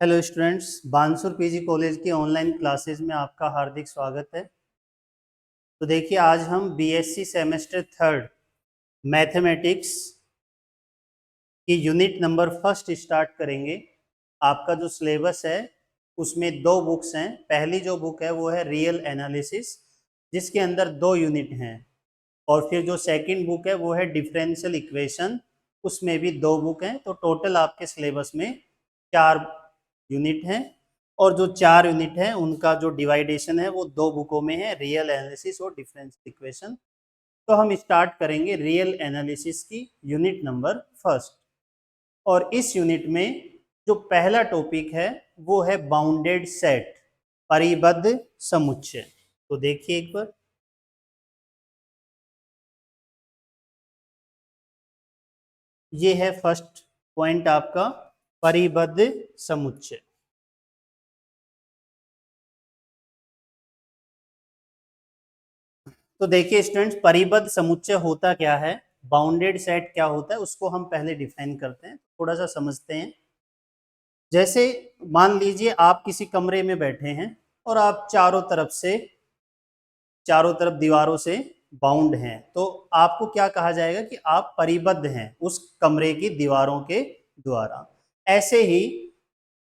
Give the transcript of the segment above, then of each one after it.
Hello students, Bansur PG college की online classes में आपका हार्दिक स्वागत है। तो देखिए, आज हम बीएससी सेमेस्टर थर्ड मैथमेटिक्स की यूनिट नंबर फर्स्ट स्टार्ट करेंगे। आपका जो सिलेबस है उसमें दो बुक्स हैं। पहली जो बुक है वो है रियल एनालिसिस, जिसके अंदर दो यूनिट हैं, और फिर जो सेकंड बुक है वो है डिफरेंशियल इक्वेशन, उसमें भी दो बुक हैं। तो टोटल आपके सिलेबस में चार यूनिट हैं, और जो चार यूनिट हैं उनका जो डिवाइडेशन है वो दो बुकों में है, रियल एनालिसिस और डिफरेंशियल इक्वेशन। तो हम स्टार्ट करेंगे रियल एनालिसिस की यूनिट नंबर फर्स्ट। और इस यूनिट में जो पहला टॉपिक है वो है बाउंडेड सेट, परिबद्ध समुच्चय। तो देखिए एक बार, ये है फर्स्ट पॉइंट आपका, परिबद्ध समुच्चय। तो देखिए स्टूडेंट्स, परिबद्ध समुच्चय होता क्या है, बाउंडेड सेट क्या होता है, उसको हम पहले डिफाइन करते हैं, थोड़ा सा समझते हैं। जैसे मान लीजिए आप किसी कमरे में बैठे हैं और आप चारों तरफ दीवारों से बाउंड हैं, तो आपको क्या कहा जाएगा कि आप परिबद्ध हैं उस कमरे की दीवारों के द्वारा। ऐसे ही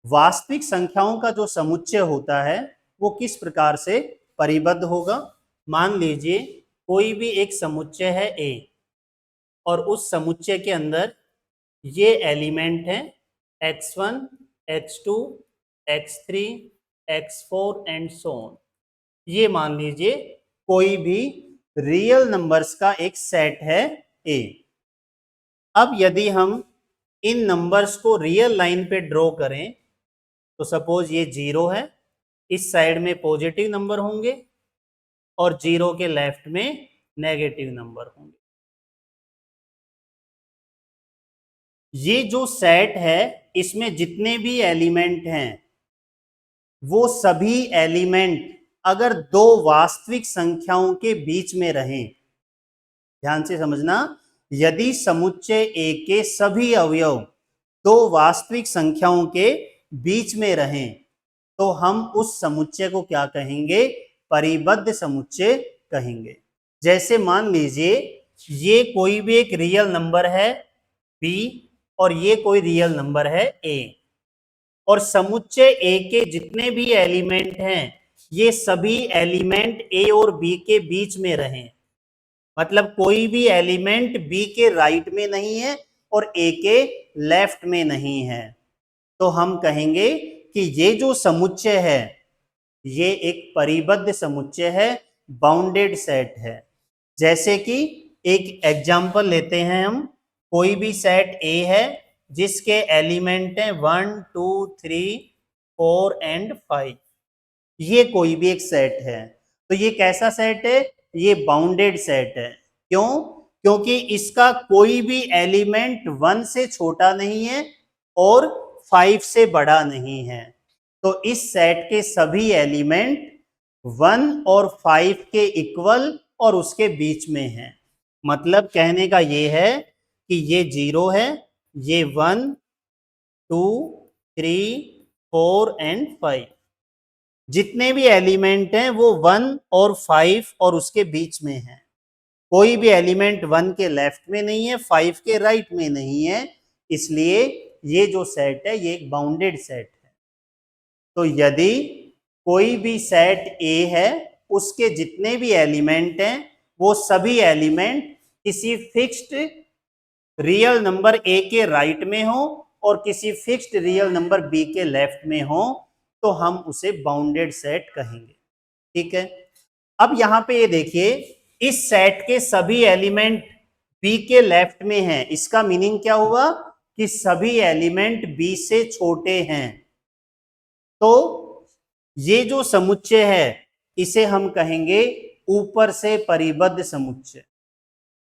वास्तविक संख्याओं का जो समुच्चय होता है वो किस प्रकार से परिबद्ध होगा। मान लीजिए कोई भी एक समुच्चय है ए, और उस समुच्चय के अंदर ये एलिमेंट हैं x1, x2, x3, x4 and so on. ये मान लीजिए कोई भी रियल नंबर्स का एक सेट है ए। अब यदि हम इन नंबर्स को रियल लाइन पे ड्रॉ करें, तो सपोज ये जीरो है, इस साइड में पॉजिटिव नंबर होंगे और जीरो के लेफ्ट में नेगेटिव नंबर होंगे। ये जो सेट है इसमें जितने भी एलिमेंट हैं वो सभी एलिमेंट अगर दो वास्तविक संख्याओं के बीच में रहें, ध्यान से समझना, यदि समुच्चय ए के सभी अवयव दो वास्तविक संख्याओं के बीच में रहें, तो हम उस समुच्चय को क्या कहेंगे, परिबद्ध समुच्चय कहेंगे। जैसे मान लीजिए ये कोई भी एक रियल नंबर है बी, और ये कोई रियल नंबर है ए, और समुच्चय ए के जितने भी एलिमेंट हैं ये सभी एलिमेंट ए और बी के बीच में रहें, मतलब कोई भी एलिमेंट बी के राइट में नहीं है और ए के लेफ्ट में नहीं है, तो हम कहेंगे कि ये जो समुच्चय है ये एक परिबद्ध समुच्चय है, बाउंडेड सेट है। जैसे कि एक एग्जांपल लेते हैं हम, कोई भी सेट ए है जिसके एलिमेंट हैं 1, 2, 3, 4 एंड 5। ये कोई भी एक सेट है, तो ये कैसा सेट है, ये बाउंडेड सेट है। क्यों? क्योंकि इसका कोई भी एलिमेंट 1 से छोटा नहीं है और 5 से बड़ा नहीं है। तो इस सेट के सभी एलिमेंट 1 और 5 के इक्वल और उसके बीच में है। मतलब कहने का ये है कि ये 0 है, ये 1, 2, 3, 4 एंड 5, जितने भी एलिमेंट हैं वो 1 और 5 और उसके बीच में है। कोई भी एलिमेंट 1 के लेफ्ट में नहीं है, 5 के राइट में नहीं है, इसलिए ये जो सेट है ये एक बाउंडेड सेट है। तो यदि कोई भी सेट ए है, उसके जितने भी एलिमेंट हैं वो सभी एलिमेंट किसी फिक्स्ड रियल नंबर ए के राइट में हो और किसी फिक्स्ड रियल नंबर बी के लेफ्ट में हो, तो हम उसे बाउंडेड सेट कहेंगे। ठीक है, अब यहां पे ये देखिए, इस सेट के सभी एलिमेंट बी के लेफ्ट में हैं, इसका मीनिंग क्या हुआ कि सभी एलिमेंट बी से छोटे हैं। तो ये जो समुच्चय है इसे हम कहेंगे ऊपर से परिबद्ध समुच्चय।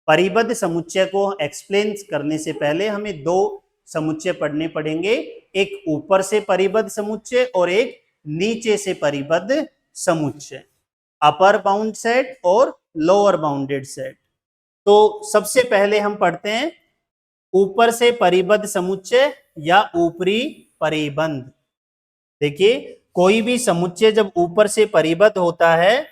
परिबद्ध समुच्चय को एक्सप्लेन करने से पहले हमें दो समुच्चय पढ़ने पड़ेंगे, एक ऊपर से परिबद्ध समुच्चय और एक नीचे से परिबद्ध समुच्चय, अपर बाउंड सेट और लोअर बाउंडेड सेट। तो सबसे पहले हम पढ़ते हैं ऊपर से परिबद्ध समुच्चय या ऊपरी परिबंध। देखिए, कोई भी समुच्चय जब ऊपर से परिबद्ध होता है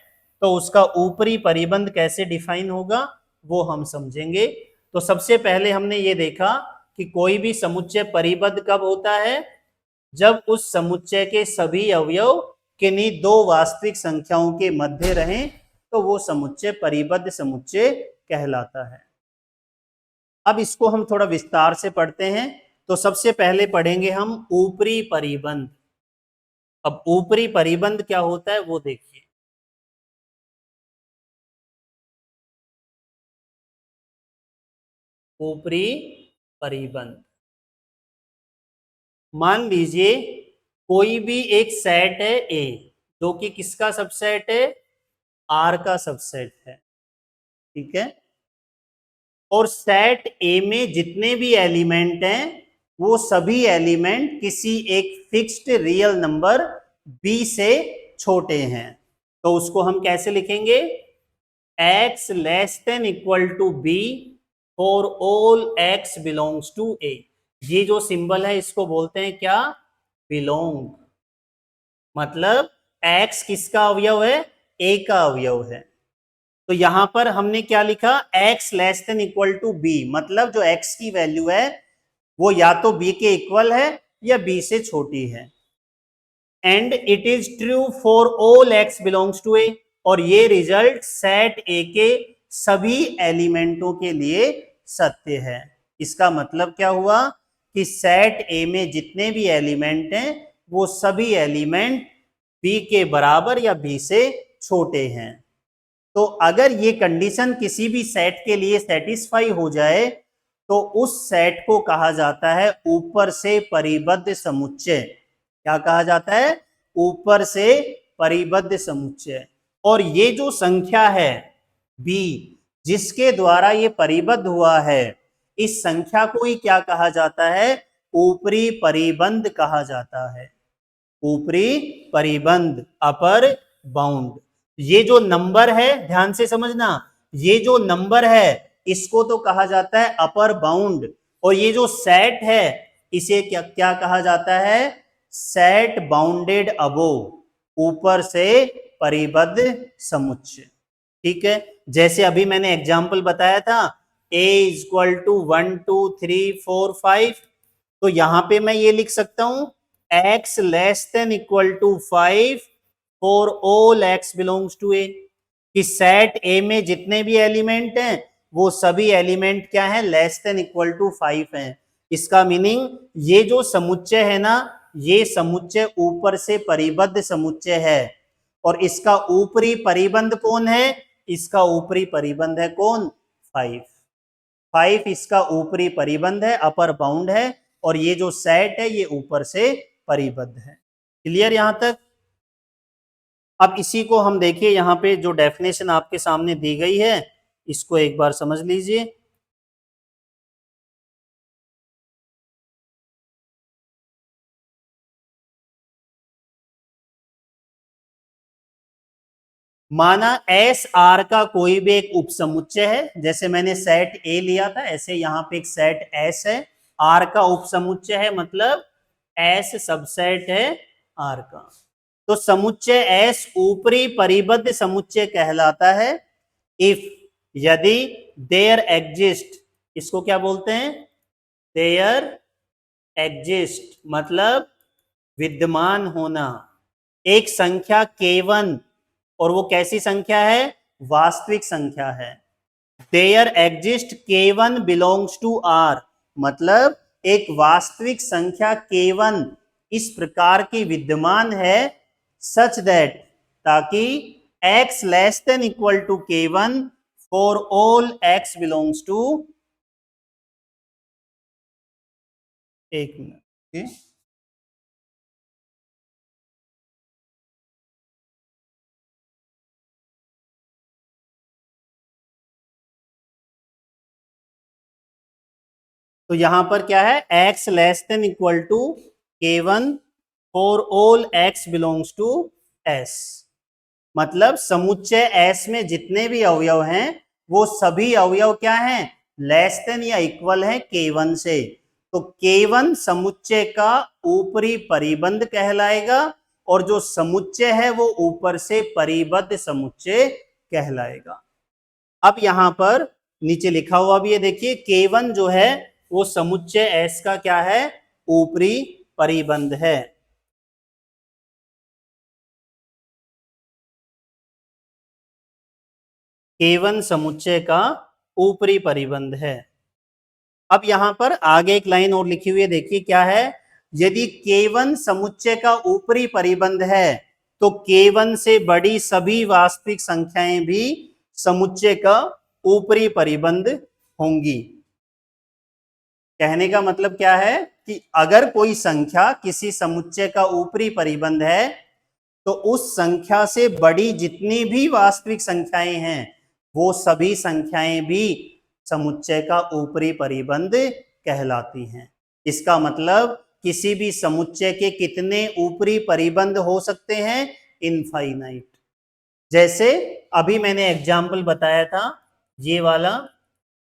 तो उसका ऊपरी परिबंध कैसे डिफाइन होगा वो हम समझेंगे। तो सबसे पहले हमने ये देखा कि कोई भी समुच्चय परिबद्ध कब होता है, जब उस समुच्चय के सभी अवयव किन्हीं दो वास्तविक संख्याओं के मध्य रहें तो वो समुच्चय परिबद्ध समुच्चय कहलाता है। अब इसको हम थोड़ा विस्तार से पढ़ते हैं। तो सबसे पहले पढ़ेंगे हम ऊपरी परिबंध। अब ऊपरी परिबंध क्या होता है वो देखिए। ऊपरी परिबंध, मान लीजिए कोई भी एक सेट है ए, जो कि किसका सबसेट है, आर का सबसेट है, ठीक है। और सेट ए में जितने भी एलिमेंट हैं वो सभी एलिमेंट किसी एक फिक्स्ड रियल नंबर बी से छोटे हैं। तो उसको हम कैसे लिखेंगे, x less than equal to b for all x belongs to a. ये जो सिंबल है इसको बोलते हैं क्या, बिलोंग। मतलब x किसका अवयव है, a का अवयव है। तो यहां पर हमने क्या लिखा, x less than equal to B, मतलब जो x की वैल्यू है वो या तो b के इक्वल है या b से छोटी है। And it is true for all x belongs to a, और ये रिजल्ट सेट ए के सभी एलिमेंटों के लिए सत्य है। इसका मतलब क्या हुआ कि सेट ए में जितने भी एलिमेंट हैं वो सभी एलिमेंट बी के बराबर या बी से छोटे हैं। तो अगर ये कंडीशन किसी भी सेट के लिए सेटिस्फाई हो जाए तो उस सेट को कहा जाता है ऊपर से परिबद्ध समुच्चय। क्या कहा जाता है, ऊपर से परिबद्ध समुच्चय। और ये जो संख्या है b जिसके द्वारा ये परिबद्ध हुआ है, इस संख्या को ही क्या कहा जाता है, ऊपरी परिबंध कहा जाता है। ऊपरी परिबंध, अपर बाउंड। ये जो नंबर है, ध्यान से समझना, ये जो नंबर है इसको तो कहा जाता है अपर बाउंड, और ये जो सेट है इसे क्या क्या कहा जाता है, सेट बाउंडेड अबोव, ऊपर से परिबद्ध समुच्चय। ठीक है, जैसे अभी मैंने एग्जाम्पल बताया था a इक्वल टू 1 2 3 4 5, तो यहां पे मैं ये लिख सकता हूं x less than equal to 5 for all x belongs to a, कि सेट ए में जितने भी एलिमेंट हैं वो सभी एलिमेंट क्या है, लेस देन इक्वल टू 5 हैं। इसका मीनिंग ये जो समुच्चय है ना, ये समुच्चय ऊपर से परिबद्ध समुच्चय है। और इसका ऊपरी परिबंध कौन है, इसका ऊपरी परिबंध है कौन, 5। 5 इसका ऊपरी परिबंध है, अपर बाउंड है, और ये जो सेट है ये ऊपर से परिबद्ध है। क्लियर यहां तक। अब इसी को हम देखिए, यहाँ पे जो डेफिनेशन आपके सामने दी गई है इसको एक बार समझ लीजिए। माना एस आर का कोई भी एक उपसमुच्चय है, जैसे मैंने सेट ए लिया था ऐसे यहाँ पे एक सेट एस है, आर का उपसमुच्चय है, मतलब एस सबसेट है आर का। तो समुच्चय एस ऊपरी परिबद्ध समुच्चय कहलाता है इफ, यदि देयर एग्जिस्ट, इसको क्या बोलते हैं, देयर एग्जिस्ट, मतलब विद्यमान होना, एक संख्या K1, और वो कैसी संख्या है, वास्तविक संख्या है। There exist K1 belongs to R, मतलब एक वास्तविक संख्या K1 इस प्रकार की विद्यमान है, सच दैट, ताकि x less than equal to K1 for all x belongs to, एक मिनट, तो यहां पर क्या है, x less than equal to K1 for all x belongs to S, मतलब समुच्चय S में जितने भी अवयव हैं वो सभी अवयव क्या हैं, लेस देन या इक्वल है K1 से। तो K1 समुच्चय का ऊपरी परिबंध कहलाएगा और जो समुच्चय है वो ऊपर से परिबद्ध समुच्चय कहलाएगा। अब यहां पर नीचे लिखा हुआ भी है, देखिए K1 जो है वो समुच्चय S का क्या है, ऊपरी परिबंध है। K1 समुच्चय का ऊपरी परिबंध है। अब यहां पर आगे एक लाइन और लिखी हुई है, देखिए क्या है, यदि K1 समुच्चय का ऊपरी परिबंध है तो K1 से बड़ी सभी वास्तविक संख्याएं भी समुच्चय का ऊपरी परिबंध होंगी। कहने का मतलब क्या है कि अगर कोई संख्या किसी समुच्चय का ऊपरी परिबंध है तो उस संख्या से बड़ी जितनी भी वास्तविक संख्याएं हैं वो सभी संख्याएं भी समुच्चय का ऊपरी परिबंध कहलाती हैं। इसका मतलब किसी भी समुच्चय के कितने ऊपरी परिबंध हो सकते हैं, इनफाइनाइट। जैसे अभी मैंने एग्जाम्पल बताया था ये वाला,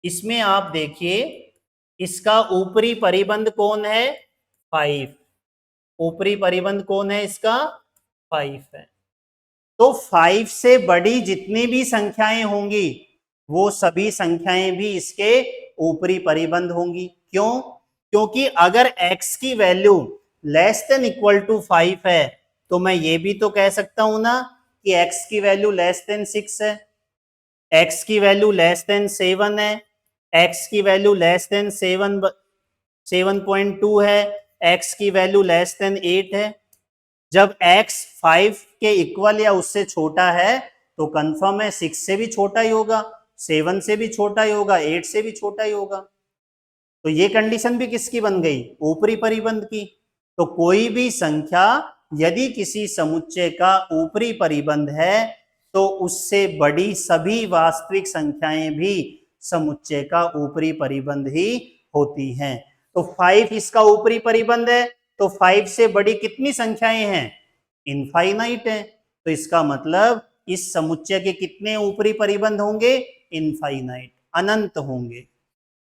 इसमें आप देखिए इसका ऊपरी परिबंध कौन है, 5। ऊपरी परिबंध कौन है इसका, 5 है। तो 5 से बड़ी जितनी भी संख्याएं होंगी वो सभी संख्याएं भी इसके ऊपरी परिबंध होंगी। क्यों? क्योंकि अगर x की value less than equal to 5 है तो मैं ये भी तो कह सकता हूं ना कि x की वैल्यू लेस देन 6 है, x की वैल्यू लेस देन 7 है, x की वैल्यू लेस देन 7.2 है, x की वैल्यू लेस देन 8 है। जब x 5 के इक्वल या उससे छोटा है तो कंफर्म है 6 से भी छोटा ही होगा, 7 से भी छोटा ही होगा, 8 से भी छोटा ही होगा। तो ये कंडीशन भी किसकी बन गई, ऊपरी परिबंध की। तो कोई भी संख्या यदि किसी समुच्चय का ऊपरी परिबंध है तो उससे बड़ी सभी वास्तविक संख्याएं भी समुच्चय का ऊपरी परिबंध ही होती हैं। तो 5 इसका ऊपरी परिबंध है, तो 5 से बड़ी कितनी संख्याएं हैं, इनफाइनाइट है। तो इसका मतलब इस समुच्चय के कितने ऊपरी परिबंध होंगे, इनफाइनाइट, अनंत होंगे।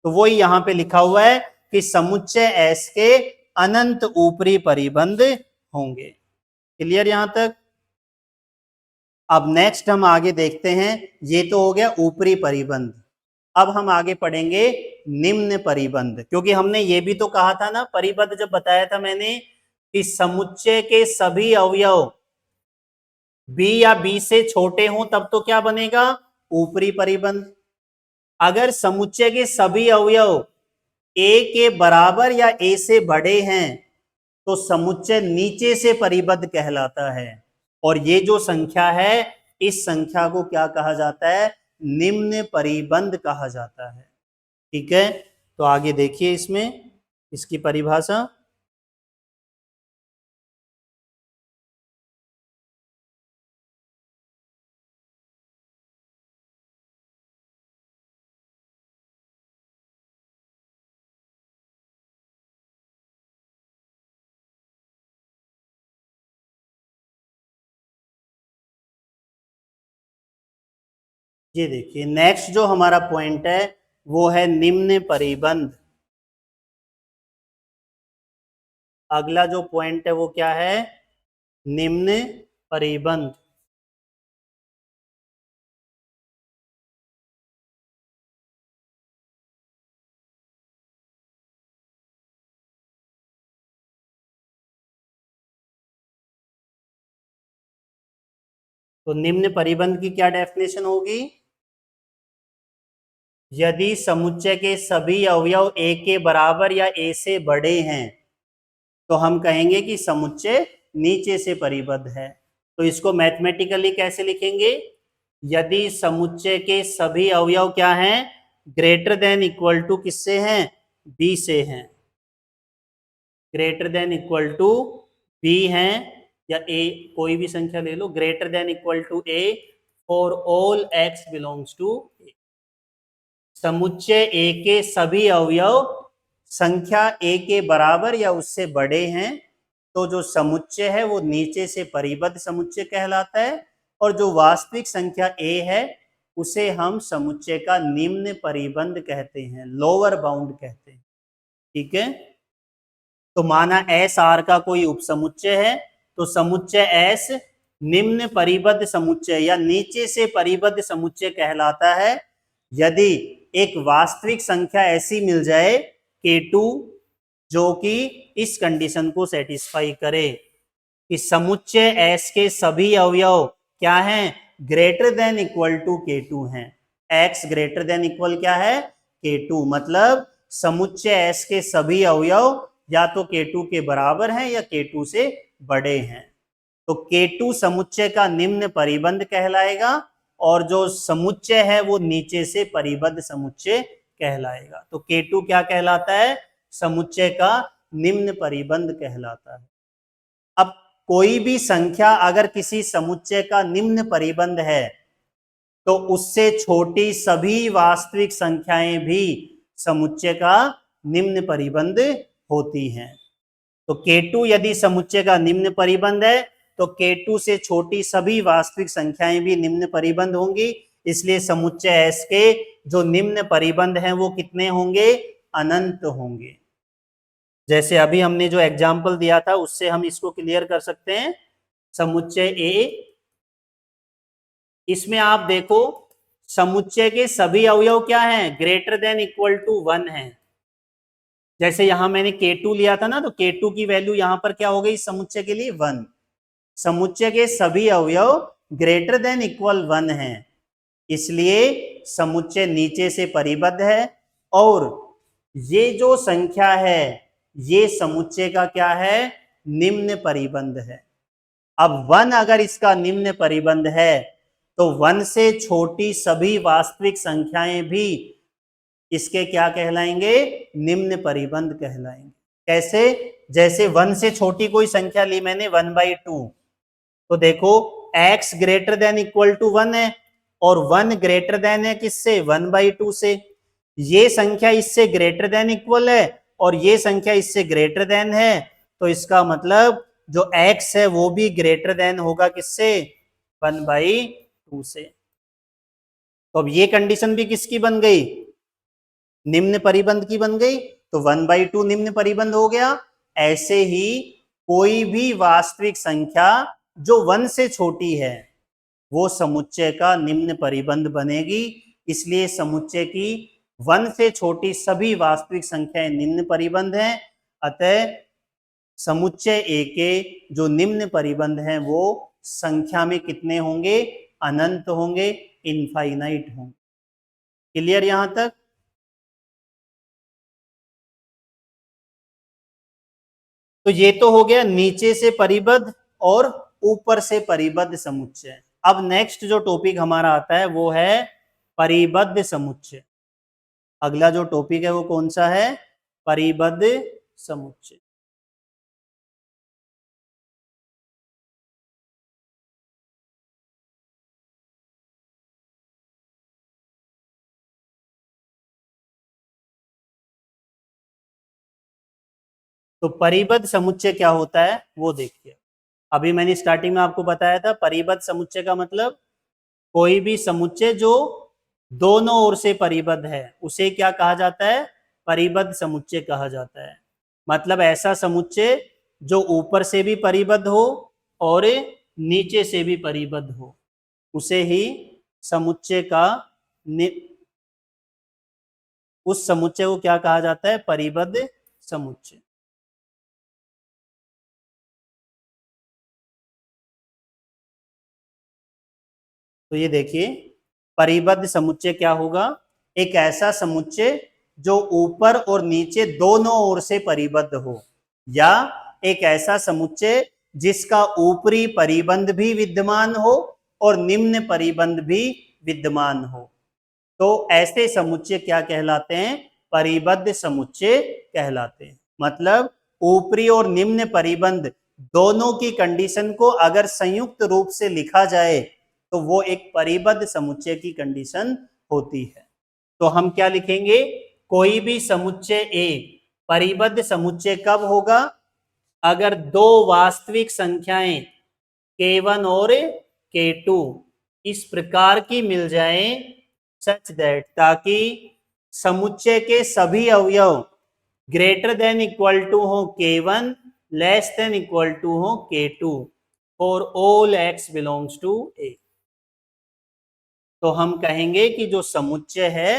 तो वही यहां पे लिखा हुआ है कि समुच्चय S के अनंत ऊपरी परिबंध होंगे। क्लियर यहां तक? अब नेक्स्ट हम आगे देखते हैं, ये तो हो गया ऊपरी परिबंध। अब हम आगे पढ़ेंगे निम्न परिबंध, क्योंकि हमने ये भी तो कहा था ना, परिबंध जब बताया था मैंने कि समुच्चय के सभी अवयव b या b से छोटे हों तब तो क्या बनेगा, ऊपरी परिबंध। अगर समुच्चय के सभी अवयव a के बराबर या a से बड़े हैं तो समुच्चय नीचे से परिबद्ध कहलाता है। और ये जो संख्या है इस संख्या को क्या कहा जाता है, निम्न परिबंध कहा जाता है। ठीक है, तो आगे देखिए इसमें इसकी परिभाषा। ये देखिए नेक्स्ट जो हमारा पॉइंट है वो है निम्न परिबंध। अगला जो पॉइंट है वो क्या है, निम्न परिबंध। तो निम्न परिबंध की क्या डेफिनेशन होगी, यदि समुच्चय के सभी अवयव a के बराबर या a से बड़े हैं तो हम कहेंगे कि समुच्चय नीचे से परिबद्ध है। तो इसको मैथमेटिकली कैसे लिखेंगे, यदि समुच्चय के सभी अवयव क्या हैं, ग्रेटर देन इक्वल टू किससे हैं, b से हैं। Greater than equal to b हैं या a, कोई भी संख्या ले लो, greater than equal to a for all x belongs to a। समुच्चय A के सभी अवयव संख्या A के बराबर या उससे बड़े हैं तो जो समुच्चय है वो नीचे से परिबद्ध समुच्चय कहलाता है, और जो वास्तविक संख्या A है उसे हम समुच्चय का निम्न परिबंध कहते हैं, लोअर बाउंड कहते हैं। ठीक है, तो माना एस आर का कोई उपसमुच्चय है, तो समुच्चय एस निम्न परिबद्ध समुच्चय या नीचे से परिबद्ध समुच्चय कहलाता है यदि एक वास्तविक संख्या ऐसी मिल जाए K2 जो कि इस कंडीशन को सेटिस्फाई करे कि समुच्चय एस के सभी अवयव क्या हैं, greater than equal to K2 हैं। x ग्रेटर देन इक्वल क्या है, K2, मतलब समुच्चय एस के सभी अवयव या तो K2 के बराबर हैं या K2 से बड़े हैं। तो K2 समुच्चय का निम्न परिबंध कहलाएगा और जो समुच्चय है वो नीचे से परिबद्ध समुच्चय कहलाएगा। तो K2 क्या कहलाता है, समुच्चय का निम्न परिबंध कहलाता है। अब कोई भी संख्या अगर किसी समुच्चय का निम्न परिबंध है तो उससे छोटी सभी वास्तविक संख्याएं भी समुच्चय का निम्न परिबंध होती हैं। तो K2 यदि समुच्चय का निम्न परिबंध है तो K2 से छोटी सभी वास्तविक संख्याएं भी निम्न परिबंध होंगी, इसलिए समुच्चय S के जो निम्न परिबंध हैं वो कितने होंगे, अनंत होंगे। जैसे अभी हमने जो एग्जाम्पल दिया था उससे हम इसको क्लियर कर सकते हैं। समुच्चय ए, इसमें आप देखो समुच्चय के सभी अवयव क्या हैं, ग्रेटर देन इक्वल टू 1 है। जैसे यहां मैंने K2 लिया था ना, तो K2 की वैल्यू यहां पर क्या हो गई समुच्चय के लिए 1। समुच्चय के सभी अवयव ग्रेटर देन इक्वल 1 है, इसलिए समुच्चय नीचे से परिबद्ध है और ये जो संख्या है ये समुच्चय का क्या है, निम्न परिबंध है। अब 1 अगर इसका निम्न परिबंध है तो 1 से छोटी सभी वास्तविक संख्याएं भी इसके क्या कहलाएंगे, निम्न परिबंध कहलाएंगे। कैसे, जैसे 1 से छोटी कोई संख्या ली मैंने 1/2, तो देखो x greater than equal to 1 है और 1 ग्रेटर देन है किससे, 1/2 से। ये संख्या इससे ग्रेटर देन इक्वल है और ये संख्या इससे ग्रेटर देन है, तो इसका मतलब जो x है वो भी ग्रेटर देन होगा किससे, 1/2 से। तो अब ये कंडीशन भी किसकी बन गई, निम्न परिबंध की बन गई, तो 1/2 निम्न परिबंध हो गया। ऐसे ही कोई भी वास्तविक संख्या जो 1 से छोटी है वो समुच्चय का निम्न परिबंध बनेगी, इसलिए समुच्चय की 1 से छोटी सभी वास्तविक संख्याएं निम्न परिबंध हैं। अतः समुच्चय ए के जो निम्न परिबंध हैं वो संख्या में कितने होंगे, अनंत होंगे, इनफाइनाइट होंगे। क्लियर यहां तक। तो ये तो हो गया नीचे से परिबद्ध और ऊपर से परिबद्ध समुच्चय। अब नेक्स्ट जो टॉपिक हमारा आता है वो है परिबद्ध समुच्चय। अगला जो टॉपिक है वो कौन सा है, परिबद्ध समुच्चय। तो परिबद्ध समुच्चय क्या होता है वो देखिए। अभी मैंने स्टार्टिंग में आपको बताया था परिबद्ध समुच्चय का मतलब कोई भी समुच्चय जो दोनों ओर से परिबद्ध है उसे क्या कहा जाता है, परिबद्ध समुच्चय कहा जाता है। मतलब ऐसा समुच्चय जो ऊपर से भी परिबद्ध हो और नीचे से भी परिबद्ध हो उसे ही समुच्चय का उस समुच्चय को क्या कहा जाता है, परिबद्ध समुच्चय। तो ये देखिए परिबद्ध समुच्चय क्या होगा, एक ऐसा समुच्चय जो ऊपर और नीचे दोनों ओर से परिबद्ध हो, या एक ऐसा समुच्चय जिसका ऊपरी परिबंध भी विद्यमान हो और निम्न परिबंध भी विद्यमान हो। तो ऐसे समुच्चय क्या कहलाते हैं, परिबद्ध समुच्चय कहलाते हैं। मतलब ऊपरी और निम्न परिबंध दोनों की कंडीशन को अगर संयुक्त रूप से लिखा जाए तो वो एक परिबद्ध समुच्चय की कंडीशन होती है। तो हम क्या लिखेंगे, कोई भी समुच्चय ए परिबद्ध समुच्चय कब होगा, अगर दो वास्तविक संख्याएं K1 और K2 इस प्रकार की मिल जाएं, सच दैट, ताकि समुच्चय के सभी अवयव ग्रेटर देन इक्वल टू हो K1, less than equal to हो K2 for all x belongs to A। तो हम कहेंगे कि जो समुच्चय है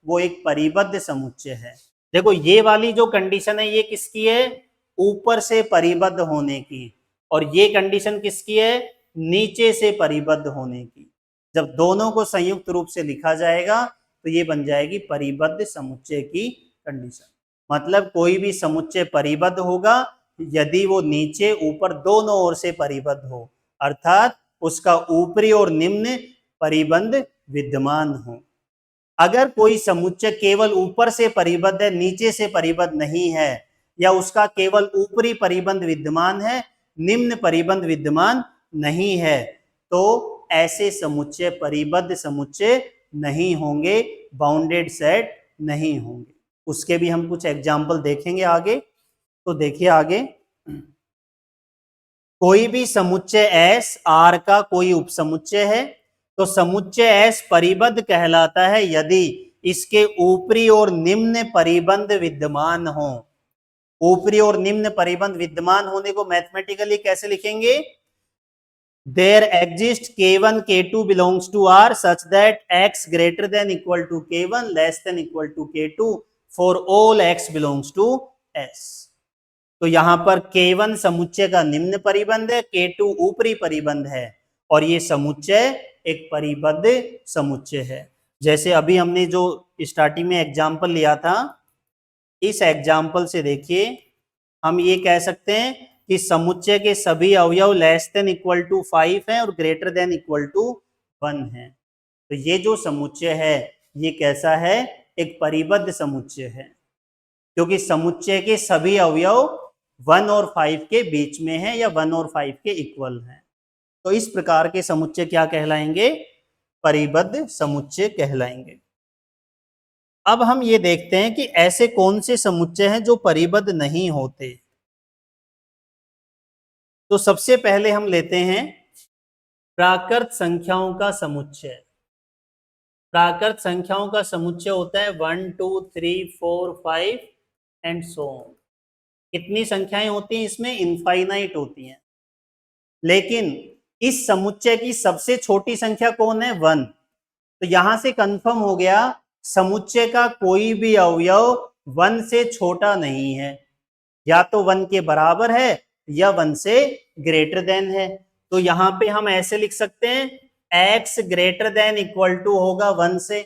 वो एक परिबद्ध समुच्चय है। देखो ये वाली जो कंडीशन है ये किसकी है, ऊपर से परिबद्ध होने की, और ये कंडीशन किसकी है, नीचे से परिबद्ध होने की। जब दोनों को संयुक्त रूप से लिखा जाएगा तो ये बन जाएगी परिबद्ध समुच्चय की कंडीशन। मतलब कोई भी समुच्चय परिबद्ध होगा यदि वो नीचे ऊपर दोनों ओर से परिबद्ध हो, अर्थात उसका ऊपरी और निम्न परिबंध विद्यमान हो। अगर कोई समुच्चय केवल ऊपर से परिबद्ध है, नीचे से परिबद्ध नहीं है, या उसका केवल ऊपरी परिबंध विद्यमान है, निम्न परिबंध विद्यमान नहीं है, तो ऐसे समुच्चय परिबद्ध समुच्चय नहीं होंगे, बाउंडेड सेट नहीं होंगे। उसके भी हम कुछ एग्जाम्पल देखेंगे आगे। तो देखिए आगे, कोई भी समुच्चय S R का कोई उपसमुच्चय है तो समुच्चय S परिबद्ध कहलाता है यदि इसके ऊपरी और निम्न परिबंध विद्यमान हो। ऊपरी और निम्न परिबंध विद्यमान होने को मैथमेटिकली कैसे लिखेंगे, there exist K1 K2 belongs to R such that X greater than equal to K1 less than equal to K2 for all X belongs to S। तो यहां पर K1 समुच्चय का निम्न परिबंध है, K2 ऊपरी परिबंध है, और ये समुच्चय एक परिबद्ध समुच्चय है। जैसे अभी हमने जो स्टार्टिंग में एग्जाम्पल लिया था, इस एग्जाम्पल से देखिए हम ये कह सकते हैं कि समुच्चय के सभी अवयव लेस देन इक्वल टू 5 हैं और ग्रेटर देन इक्वल टू 1 है। तो ये जो समुच्चय है ये कैसा है, एक परिबद्ध समुच्चय है, क्योंकि समुच्चय के सभी अवयव 1 और 5 के बीच में है या 1 और 5 के इक्वल है। तो इस प्रकार के समुच्चय क्या कहलाएंगे, परिबद्ध समुच्चय कहलाएंगे। अब हम ये देखते हैं कि ऐसे कौन से समुच्चय हैं जो परिबद्ध नहीं होते। तो सबसे पहले हम लेते हैं प्राकृत संख्याओं का समुच्चय। प्राकृत संख्याओं का समुच्चय होता है 1 2 3 4 5 एंड सो ऑन। कितनी संख्याएं होती हैं इसमें, इनफाइनाइट होती हैं। लेकिन इस समुच्चय की सबसे छोटी संख्या कौन है, 1। तो यहां से कंफर्म हो गया समुच्चय का कोई भी अवयव 1 से छोटा नहीं है, या तो 1 के बराबर है या 1 से ग्रेटर देन है। तो यहां पे हम ऐसे लिख सकते हैं x greater than equal to होगा 1 से।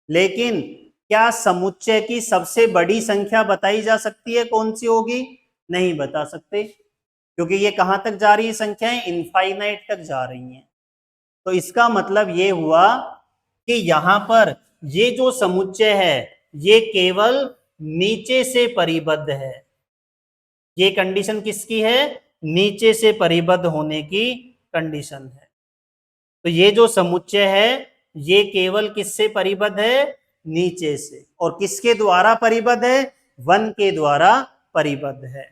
लेकिन क्या समुच्चय की सबसे बड़ी संख्या बताई जा सकती है, कौन सी होगी, नहीं बता सकते, क्योंकि ये कहां तक जा रही है संख्याएं, इनफाइनाइट तक जा रही हैं। तो इसका मतलब ये हुआ कि यहां पर ये जो समुच्चय है ये केवल नीचे से परिबद्ध है। ये कंडीशन किसकी है, नीचे से परिबद्ध होने की कंडीशन है। तो ये जो समुच्चय है ये केवल किससे परिबद्ध है, नीचे से, और किसके द्वारा परिबद्ध है, 1 के द्वारा परिबद्ध है।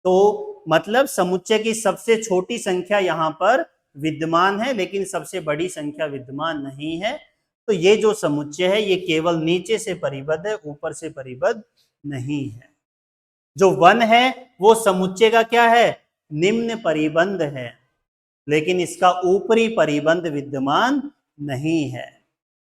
तो मतलब समुच्चय की सबसे छोटी संख्या यहां पर विद्यमान है लेकिन सबसे बड़ी संख्या विद्यमान नहीं है। तो ये जो समुच्चय है ये केवल नीचे से परिबद्ध है, ऊपर से परिबद्ध नहीं है। जो 1 है वो समुच्चय का क्या है, निम्न परिबंध है, लेकिन इसका ऊपरी परिबंध विद्यमान नहीं है।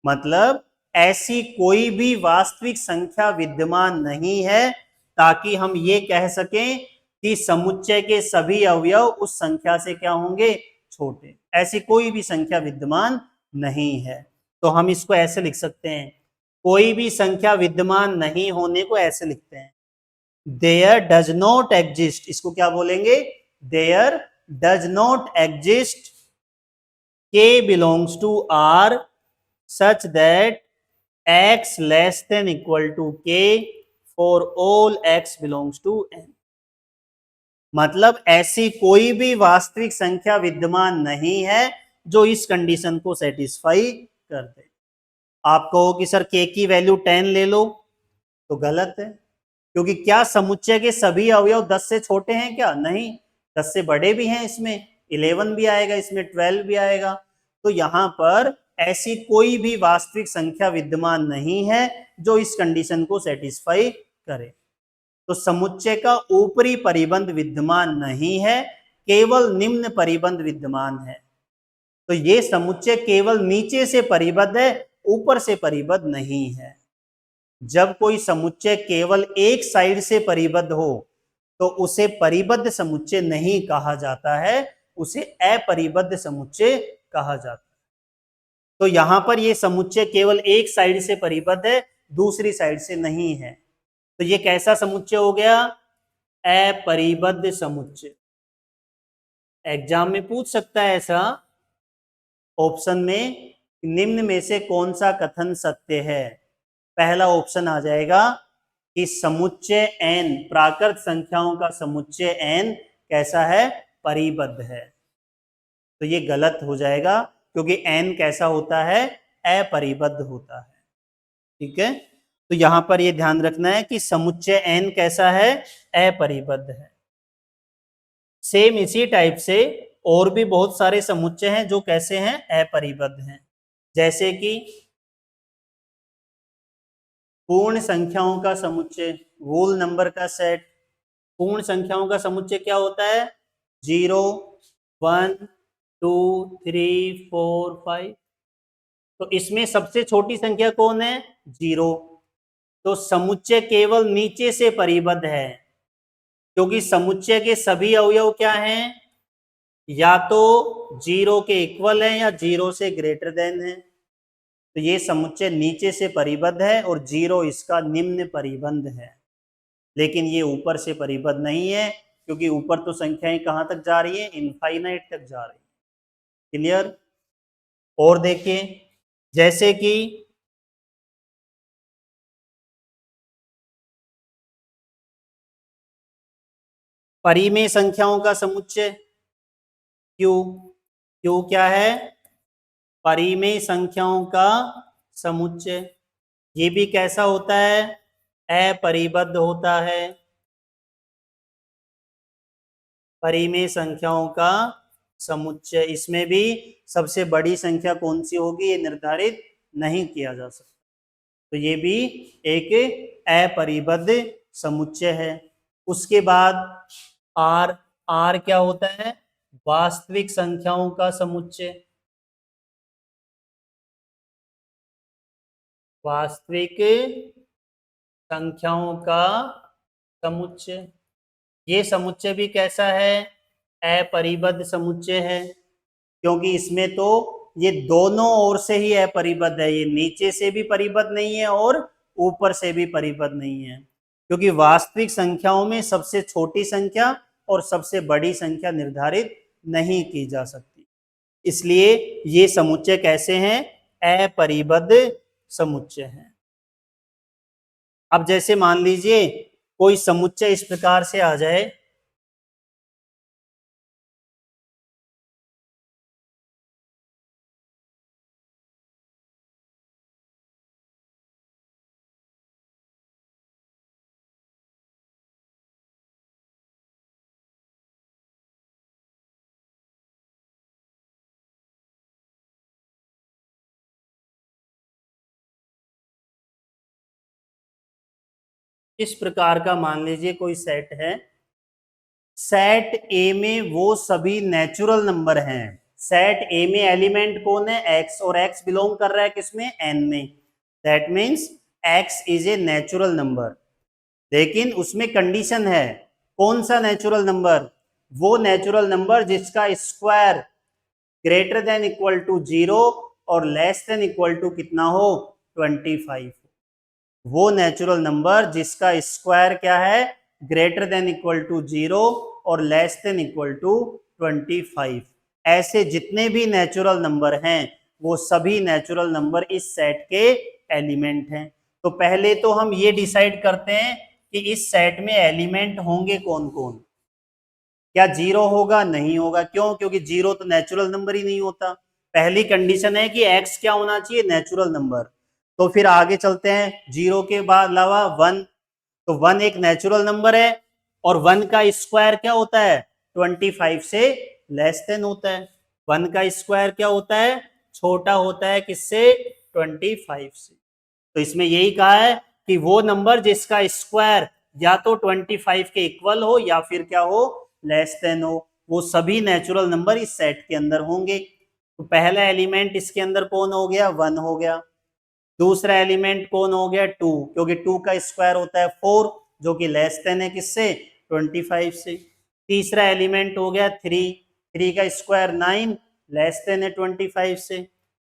मतलब ऐसी कोई भी वास्तविक संख्या विद्यमान नहीं है ताकि हम ये कह सकें कि समुच्चय के सभी अवयव उस संख्या से क्या होंगे, छोटे। ऐसी कोई भी संख्या विद्यमान नहीं है। तो हम इसको ऐसे लिख सकते हैं, कोई भी संख्या विद्यमान नहीं होने को ऐसे लिखते हैं, देयर डज नॉट एग्जिस्ट। इसको क्या बोलेंगे, there does not exist k belongs to R such that x less than equal to k for all x belongs to n। मतलब ऐसी कोई भी वास्तविक संख्या विद्यमान नहीं है जो इस कंडीशन को सेटिस्फाई कर दे। आप कहो कि सर k की वैल्यू 10 ले लो, तो गलत है, क्योंकि क्या समुच्चय के सभी अवयव 10 से छोटे हैं क्या, नहीं, 10 से बड़े भी हैं, इसमें 11 भी आएगा, इसमें 12 भी आएगा। तो यहां पर ऐसी कोई भी वास्तविक संख्या विद्यमान नहीं है जो इस कंडीशन को सेटिस्फाई करे। तो समुच्चय का ऊपरी परिबंध विद्यमान नहीं है, केवल निम्न परिबंध विद्यमान है। तो ये समुच्चय केवल नीचे से परिबद्ध है, ऊपर से परिबद्ध नहीं है। जब कोई समुच्चय केवल एक साइड से परिबद्ध हो तो उसे परिबद्ध समुच्चय नहीं कहा जाता है, उसे अपरिबद्ध समुच्चय कहा जाता है। तो यहां पर ये समुच्चय केवल एक साइड से परिबद्ध है, दूसरी साइड से नहीं है। तो ये कैसा समुच्चय हो गया? अपरिबद्ध समुच्चय। एग्जाम में पूछ सकता है ऐसा ऑप्शन में, निम्न में से कौन सा कथन सत्य है? पहला ऑप्शन आ जाएगा कि समुच्चय n, प्राकृत संख्याओं का समुच्चय n कैसा है? परिबद्ध है। तो ये गलत हो जाएगा क्योंकि n कैसा होता है? अपरिबद्ध होता है। ठीक है, तो यहां पर ये ध्यान रखना है कि समुच्चय n कैसा है? अपरिबद्ध है। सेम इसी टाइप से और भी बहुत सारे समुच्चय हैं जो कैसे हैं? अपरिबद्ध हैं। जैसे कि पूर्ण संख्याओं का समुच्चय, होल नंबर का सेट। पूर्ण संख्याओं का समुच्चय क्या होता है? 0, 1, 2, 3, 4, 5। तो इसमें सबसे छोटी संख्या कौन है? 0। तो समुच्चय केवल नीचे से परिबद्ध है, क्योंकि समुच्चय के सभी अवयव क्या हैं? या तो 0 के इक्वल है या 0 से ग्रेटर देन है। तो ये समुच्चय नीचे से परिबद्ध है और 0 इसका निम्न परिबंध है। लेकिन ये ऊपर से परिबद्ध नहीं है, क्योंकि ऊपर तो संख्याएं कहां तक जा रही है? इनफाइनाइट तक जा रही है। क्लियर? और देखिए, जैसे कि परिमेय संख्याओं का समुच्चय Q। Q क्या है? परिमेय संख्याओं का समुच्चय। ये भी कैसा होता है? अपरिबद्ध होता है। परिमेय संख्याओं का समुच्चय, इसमें भी सबसे बड़ी संख्या कौन सी होगी ये निर्धारित नहीं किया जा सकता। तो ये भी एक अपरिबद्ध समुच्चय है। उसके बाद R। R क्या होता है? वास्तविक संख्याओं का समुच्चय। वास्तविक संख्याओं का समुच्चय। ये समुच्चय भी कैसा है? अपरिबद्ध समुच्चय है, क्योंकि इसमें तो ये दोनों ओर से ही अपरिबद्ध है। ये नीचे से भी परिबद्ध नहीं है और ऊपर से भी परिबद्ध नहीं है, क्योंकि वास्तविक संख्याओं में सबसे छोटी संख्या और सबसे बड़ी संख्या निर्धारित नहीं की जा सकती। इसलिए ये समुच्चय कैसे हैं? अपरिबद्ध समुच्चय हैं। अब जैसे मान लीजिए कोई समुच्चय इस प्रकार से आ जाए, इस प्रकार का मान लीजिए कोई सेट है। सेट ए में वो सभी नेचुरल नंबर हैं। सेट ए में एलिमेंट कौन है? एक्स, और एक्स बिलोंग कर रहा है किसमें? एन में। That means X is a natural number. लेकिन उसमें कंडीशन है। कौन सा नेचुरल नंबर? वो नेचुरल नंबर जिसका square greater than equal to 0 और लेस देन इक्वल टू कितना हो? 25। वो नेचुरल नंबर जिसका स्क्वायर क्या है? ग्रेटर देन इक्वल टू 0 और लेस देन इक्वल टू 25। ऐसे जितने भी नेचुरल नंबर हैं वो सभी नेचुरल नंबर इस सेट के एलिमेंट हैं। तो पहले तो हम ये डिसाइड करते हैं कि इस सेट में एलिमेंट होंगे कौन कौन। क्या 0 होगा? नहीं होगा। क्यों? क्योंकि 0 तो नेचुरल नंबर ही नहीं होता। पहली कंडीशन है कि x क्या होना चाहिए? Natural number. तो फिर आगे चलते हैं, 0 के बाद अलावा 1। तो 1 एक नेचुरल नंबर है और 1 का स्क्वायर क्या होता है? 25 से लेस देन होता है। 1 का स्क्वायर क्या होता है? छोटा होता है किससे? 25 से। तो इसमें यही कहा है कि वो नंबर जिसका स्क्वायर या तो 25 के इक्वल हो या फिर क्या हो, लेस देन हो, वो सभी नेचुरल नंबर इस सेट के अंदर होंगे। तो पहला एलिमेंट इसके अंदर कौन हो गया, 1 हो गया। दूसरा एलिमेंट कौन हो गया, 2, क्योंकि 2 का स्क्वायर होता है 4, जो कि लेस देन है किससे, 25 से। तीसरा एलिमेंट हो गया 3, 3 का स्क्वायर 9, लेस देन है 25 से।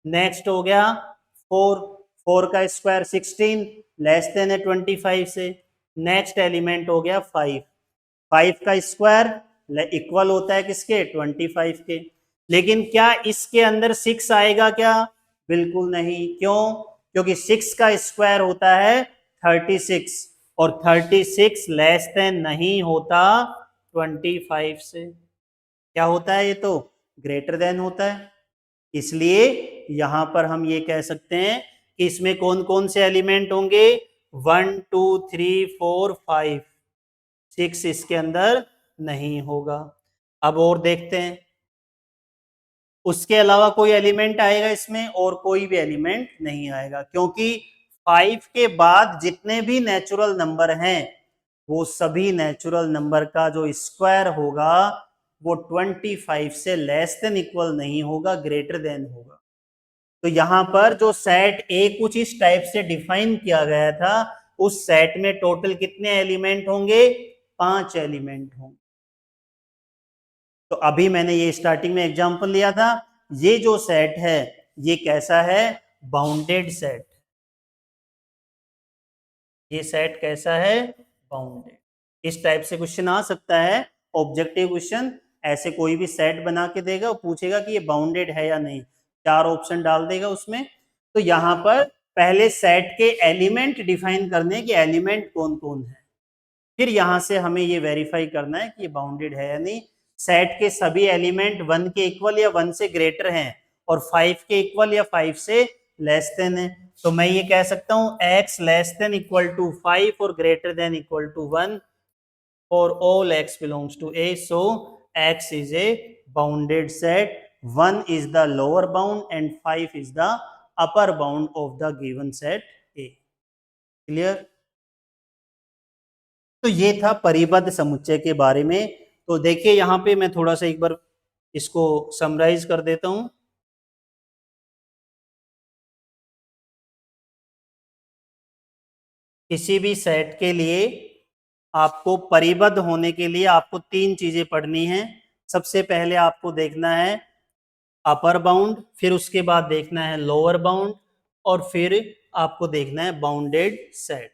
नेक्स्ट हो गया 4, 4 का स्क्वायर 16, लेस देन है 25 से। नेक्स्ट एलिमेंट हो गया 5, 5 का स्क्वायर इक्वल होता है किसके, 25 के। लेकिन क्या इसके अंदर 6 आएगा क्या, बिल्कुल नहीं। क्यों, क्योंकि 6 का स्क्वायर होता है 36, और 36 लेस देन नहीं होता 25 से। क्या होता है, ये तो ग्रेटर देन होता है। इसलिए यहां पर हम ये कह सकते हैं कि इसमें कौन कौन से एलिमेंट होंगे, 1 2 3 4 5, 6 इसके अंदर नहीं होगा। अब और देखते हैं, उसके अलावा कोई एलिमेंट आएगा इसमें, और कोई भी एलिमेंट नहीं आएगा, क्योंकि 5 के बाद जितने भी नेचुरल नंबर हैं वो सभी नेचुरल नंबर का जो स्क्वायर होगा वो 25 से लेस देन इक्वल नहीं होगा, ग्रेटर देन होगा। तो यहां पर जो सेट ए कुछ इस टाइप से डिफाइन किया गया था, उस सेट में टोटल कितने एलिमेंट होंगे, 5 एलिमेंट होंगे। तो अभी मैंने ये स्टार्टिंग में एग्जांपल लिया था, ये जो सेट है ये कैसा है, बाउंडेड सेट। ये सेट कैसा है, बाउंडेड। इस टाइप से क्वेश्चन आ सकता है, ऑब्जेक्टिव क्वेश्चन। ऐसे कोई भी सेट बना के देगा और पूछेगा कि ये बाउंडेड है या नहीं, 4 ऑप्शन डाल देगा उसमें। तो यहां पर पहले सेट के एलिमेंट डिफाइन करने के, एलिमेंट कौन कौन है, फिर यहां से हमें ये वेरीफाई करना है कि ये बाउंडेड है या नहीं। सेट के सभी एलिमेंट 1 के इक्वल या 1 से ग्रेटर हैं, और 5 के इक्वल या 5 से लेस देन है। तो मैं ये कह सकता हूं x less than equal to 5 और greater than equal to 1 for all x belongs to A. So x is a bounded set. 1 is the lower bound and 5 is the upper bound of the given set A. Clear? तो ये था परिबद्ध समुच्चय के बारे में। तो देखिए यहां पे मैं थोड़ा सा एक बार इसको समराइज कर देता हूं। किसी भी सेट के लिए आपको परिबद्ध होने के लिए आपको 3 चीजें पढ़नी है। सबसे पहले आपको देखना है अपर बाउंड, फिर उसके बाद देखना है लोअर बाउंड, और फिर आपको देखना है bounded set.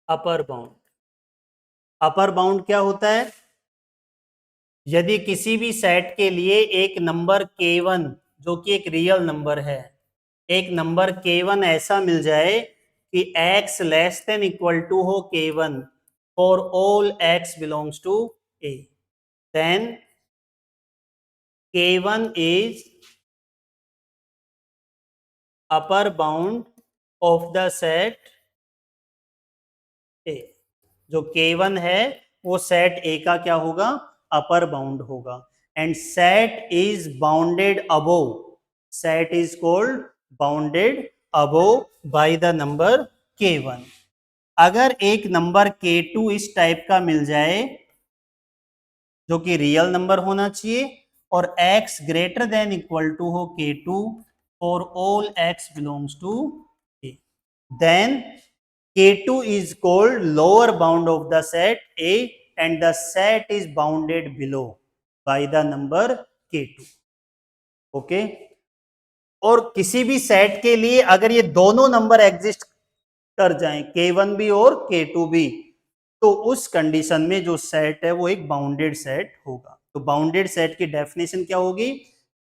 Upper bound, upper bound क्या होता है, यदि किसी भी सेट के लिए एक नंबर k1 जो कि एक रियल नंबर है, एक नंबर k1 ऐसा मिल जाए कि x less than equal to हो k1 for all x belongs to a, then k1 is upper bound of the set A. जो k1 है वो सेट ए का क्या होगा, अपर बाउंड होगा। And set is bounded above, set is called bounded above by the number k1। अगर एक number k2 इस टाइप का मिल जाए जो कि रियल नंबर होना चाहिए, और x greater than equal to हो k2 और all x belongs to a, then K2 is called lower bound of the set A and the set is bounded below by the number K2. Okay, और किसी भी set के लिए अगर ये दोनों नंबर एग्जिस्ट कर जाएं, K1 भी और K2 भी, तो उस कंडीशन में जो सेट है वो एक बाउंडेड सेट होगा। तो बाउंडेड सेट की डेफिनेशन क्या होगी,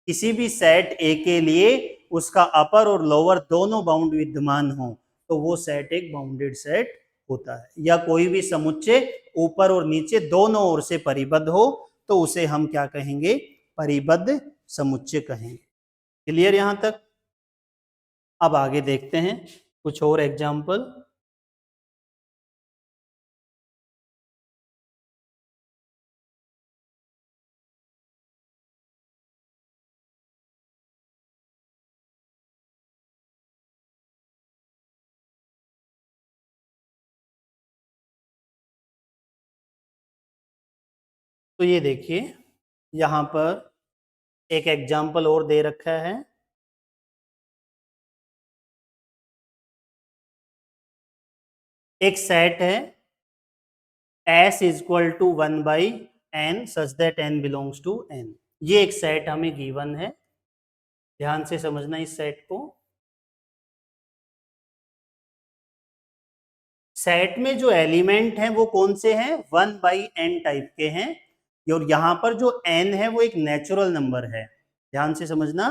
किसी भी सेट ए के लिए उसका अपर और लोअर दोनों बाउंड विद्यमान हो तो वो सेट एक बाउंडेड सेट होता है। या कोई भी समुच्चय ऊपर और नीचे दोनों ओर से परिबद्ध हो तो उसे हम क्या कहेंगे, परिबद्ध समुच्चय कहेंगे। क्लियर यहां तक? अब आगे देखते हैं कुछ और एग्जाम्पल। तो ये देखिए यहां पर एक एग्जाम्पल और दे रखा है। एक सेट है S equal to 1/n such that n belongs to n। ये एक सेट हमें गिवन है, ध्यान से समझना इस सेट को। सेट में जो एलिमेंट हैं वो कौन से हैं? 1/n टाइप के हैं। और यहां पर जो n है वो एक नेचुरल नंबर है, ध्यान से समझना।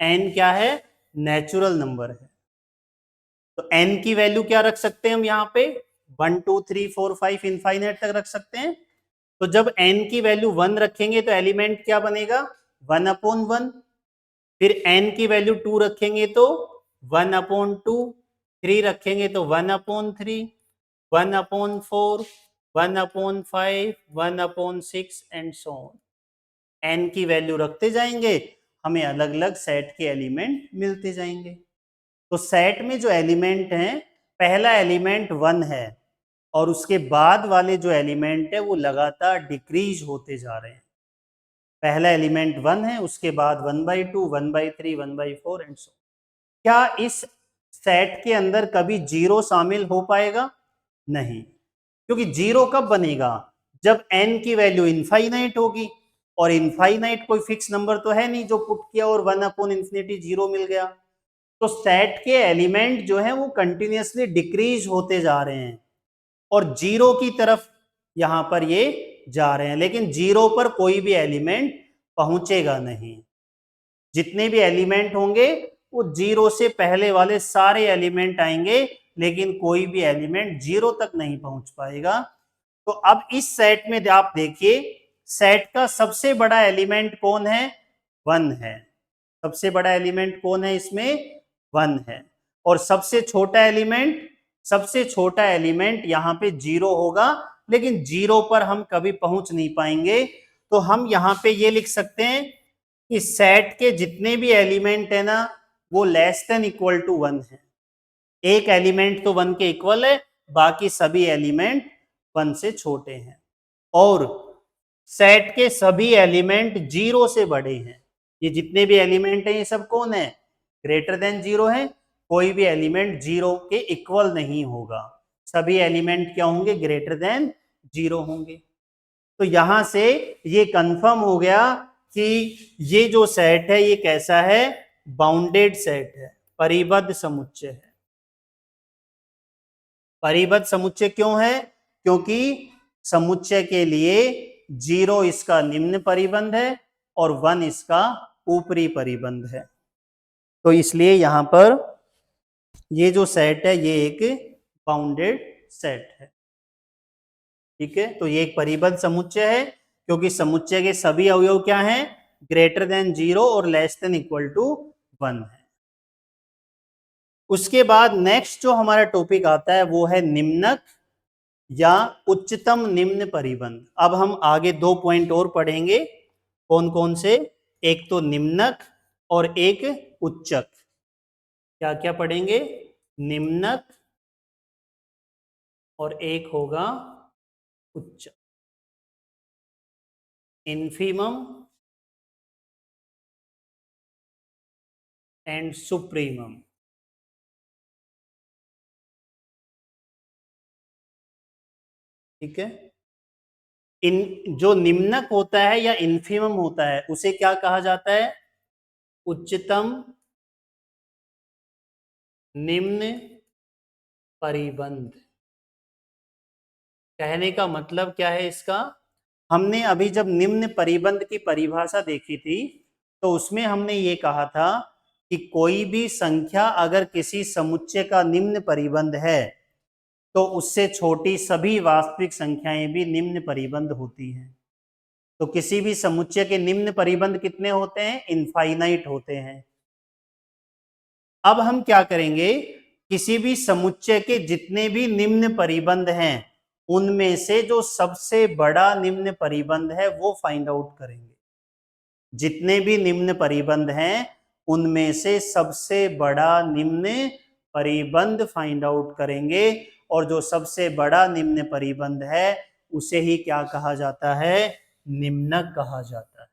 n क्या है? नेचुरल नंबर है। तो n की वैल्यू क्या रख सकते हैं हम यहाँ पे? 1 2 3 4 5 इनफाइनाइट तक रख सकते हैं। तो जब n की वैल्यू 1 रखेंगे तो एलिमेंट क्या बनेगा? 1/1। फिर n की वैल्यू 2 रखेंगे तो 1/2। 3 रखेंगे तो 1/3, 1/4, 1/5, 1/6 एंड सो ऑन। n की वैल्यू रखते जाएंगे, हमें अलग अलग सेट के एलिमेंट मिलते जाएंगे। तो सेट में जो एलिमेंट हैं, पहला एलिमेंट 1 है और उसके बाद वाले जो एलिमेंट है वो लगातार डिक्रीज होते जा रहे हैं। पहला एलिमेंट 1 है, उसके बाद 1/2, 1/3, 1/4 एंड सो। क्या इस सेट के अंदर कभी जीरो शामिल हो पाएगा? नहीं, क्योंकि जीरो कब बनेगा? जब n की वैल्यू इनफाइनाइट होगी, और इनफाइनाइट कोई फिक्स नंबर तो है नहीं जो पुट किया और 1/∞ जीरो मिल गया। तो सेट के एलिमेंट जो है वो कंटिन्यूअसली डिक्रीज होते जा रहे हैं और जीरो की तरफ यहां पर ये जा रहे हैं, लेकिन जीरो पर कोई भी एलिमेंट पहुंचेगा नहीं। जितने भी एलिमेंट होंगे वो जीरो से पहले वाले सारे एलिमेंट आएंगे, लेकिन कोई भी एलिमेंट जीरो तक नहीं पहुंच पाएगा। तो अब इस सेट में आप देखिए, सेट का सबसे बड़ा एलिमेंट कौन है? 1 है। सबसे बड़ा एलिमेंट कौन है इसमें? 1 है। और सबसे छोटा एलिमेंट यहां पे जीरो होगा, लेकिन जीरो पर हम कभी पहुंच नहीं पाएंगे। तो हम यहां पे ये लिख सकते हैं कि सेट के जितने भी एलिमेंट है ना, वो लेस देन इक्वल टू 1 है। एक एलिमेंट तो 1 के इक्वल है, बाकी सभी एलिमेंट 1 से छोटे हैं। और सेट के सभी एलिमेंट जीरो से बड़े हैं। ये जितने भी एलिमेंट हैं ये सब कौन है? ग्रेटर देन जीरो है। कोई भी एलिमेंट जीरो के इक्वल नहीं होगा, सभी एलिमेंट क्या होंगे? ग्रेटर देन जीरो होंगे। तो यहां से ये कंफर्म हो गया कि ये जो सेट है ये कैसा है? बाउंडेड सेट है, परिबद्ध समुच्चय है। परिबद्ध समुच्चय क्यों है? क्योंकि समुच्चय के लिए जीरो इसका निम्न परिबंध है और 1 इसका ऊपरी परिबंध है। तो इसलिए यहां पर ये जो सेट है ये एक बाउंडेड सेट है। ठीक है, तो ये एक परिबद्ध समुच्चय है क्योंकि समुच्चय के सभी अवयव क्या हैं? ग्रेटर देन जीरो और लेस देन इक्वल टू 1 है। उसके बाद नेक्स्ट जो हमारा टॉपिक आता है वो है निम्नक या उच्चतम निम्न परिबंध। अब हम आगे 2 पॉइंट और पढ़ेंगे। कौन कौन से? एक तो निम्नक और एक उच्चक। क्या क्या पढ़ेंगे? निम्नक और एक होगा उच्चक। Infimum and supremum. ठीक है, इन जो निम्नक होता है या इन्फीमम होता है उसे क्या कहा जाता है? उच्चतम निम्न परिबंध। कहने का मतलब क्या है इसका? हमने अभी जब निम्न परिबंध की परिभाषा देखी थी तो उसमें हमने ये कहा था कि कोई भी संख्या अगर किसी समुच्चय का निम्न परिबंध है तो उससे छोटी सभी वास्तविक संख्याएं भी निम्न परिबंध होती हैं। तो किसी भी समुच्चय के निम्न परिबंध कितने होते हैं? इनफाइनाइट होते हैं। अब हम क्या करेंगे? किसी भी समुच्चय के जितने भी निम्न परिबंध हैं उनमें से जो सबसे बड़ा निम्न परिबंध है वो फाइंड आउट करेंगे। जितने भी निम्न परिबंध हैं उनमें से सबसे बड़ा निम्न परिबंध फाइंड आउट करेंगे, और जो सबसे बड़ा निम्न परिबंध है उसे ही क्या कहा जाता है? निम्नक कहा जाता है।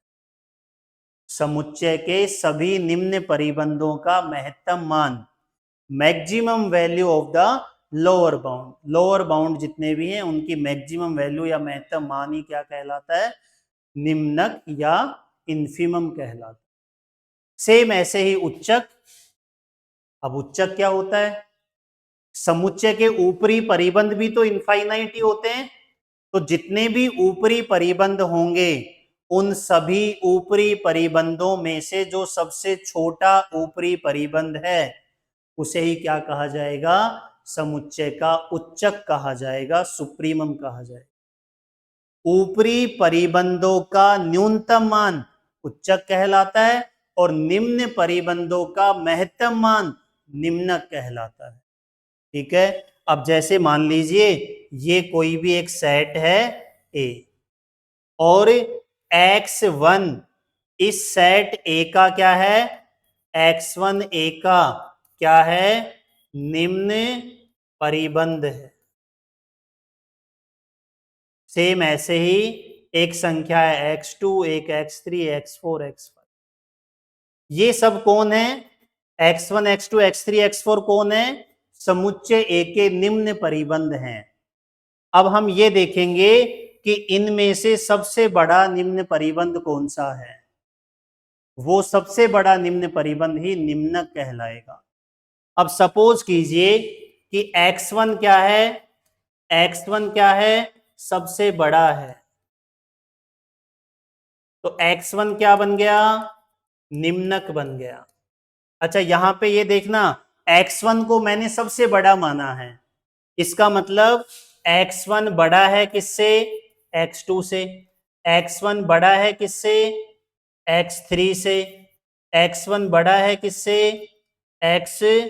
समुच्चय के सभी निम्न परिबंधों का महत्तम मान, maximum value of the lower bound, lower bound जितने भी हैं उनकी मैक्सिमम वैल्यू या महत्तम मान ही क्या कहलाता है, निम्नक या इन्फिमम कहलाता है। सेम ऐसे ही उच्चक। अब उच्चक क्या होता है, समुच्चय के ऊपरी परिबंध भी तो इनफाइनाइट ही होते हैं, तो जितने भी ऊपरी परिबंध होंगे उन सभी ऊपरी परिबंधों में से जो सबसे छोटा ऊपरी परिबंध है उसे ही क्या कहा जाएगा, समुच्चय का उच्चक कहा जाएगा, सुप्रीमम कहा जाएगा। ऊपरी परिबंधों का न्यूनतम मान उच्चक कहलाता है और निम्न परिबंधों का महत्तम मान निम्नक कहलाता है। ठीक है, अब जैसे मान लीजिए ये कोई भी एक सेट है ए और x1 इस सेट ए का क्या है, x1 ए का क्या है, निम्न परिबंध है। सेम ऐसे ही एक संख्या है x2, एक x3, x4, x5, ये सब कौन है, x1, x2, x3, x4 कौन है, समुच्चय ए के निम्न परिबंध हैं। अब हम ये देखेंगे कि इनमें से सबसे बड़ा निम्न परिबंध कौन सा है, वो सबसे बड़ा निम्न परिबंध ही निम्नक कहलाएगा। अब सपोज कीजिए कि x1 क्या है, x1 क्या है, सबसे बड़ा है, तो x1 क्या बन गया, निम्नक बन गया। अच्छा यहां पे ये देखना, x1 को मैंने सबसे बड़ा माना है, इसका मतलब x1 बड़ा है किससे, x2 से, x1 बड़ा है किससे, x3 से, x1 बड़ा है किससे, x1